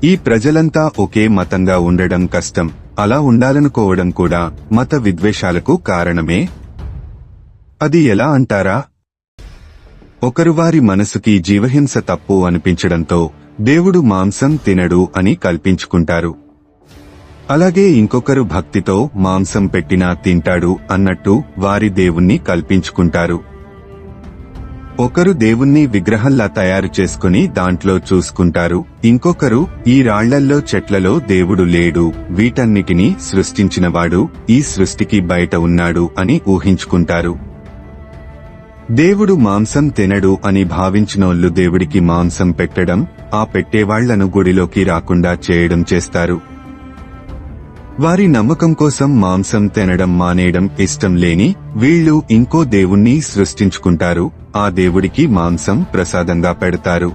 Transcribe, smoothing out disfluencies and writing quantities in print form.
ఈ ప్రజలంతా ఒకే మతంగా ఉండడం కష్టం. అలా ఉండాలనుకోవడం కూడా మత విద్వేషాలకు కారణమే. అది ఎలా అంటారా? ఒకరు వారి మనసుకి జీవహింస తప్పు అనిపించడంతో దేవుడు మాంసం తినడు అని కల్పించుకుంటారు. అలాగే ఇంకొకరు భక్తితో మాంసం పెట్టినా తింటాడు అన్నట్టు వారి దేవుణ్ణి కల్పించుకుంటారు. ఒకరు దేవుణ్ణి విగ్రహంలా తయారు చేసుకుని దాంట్లో చూసుకుంటారు. ఇంకొకరు ఈ రాళ్లల్లో చెట్లలో దేవుడు లేడు, వీటన్నిటినీ సృష్టించినవాడు ఈ సృష్టికి బయట ఉన్నాడు అని ఊహించుకుంటారు. దేవుడు మాంసం తినడు అని భావించినోళ్లు దేవుడికి మాంసం పెట్టడం, ఆ పెట్టేవాళ్లను గుడిలోకి రాకుండా చేయడం చేస్తారు. వారి నమ్మకం కోసం మాంసం తినడం మానేయడం ఇష్టం లేని వీళ్లు ఇంకో దేవుణ్ణి సృష్టించుకుంటారు. ఆ దేవుడికి మాంసం ప్రసాదంగా పెడతారు.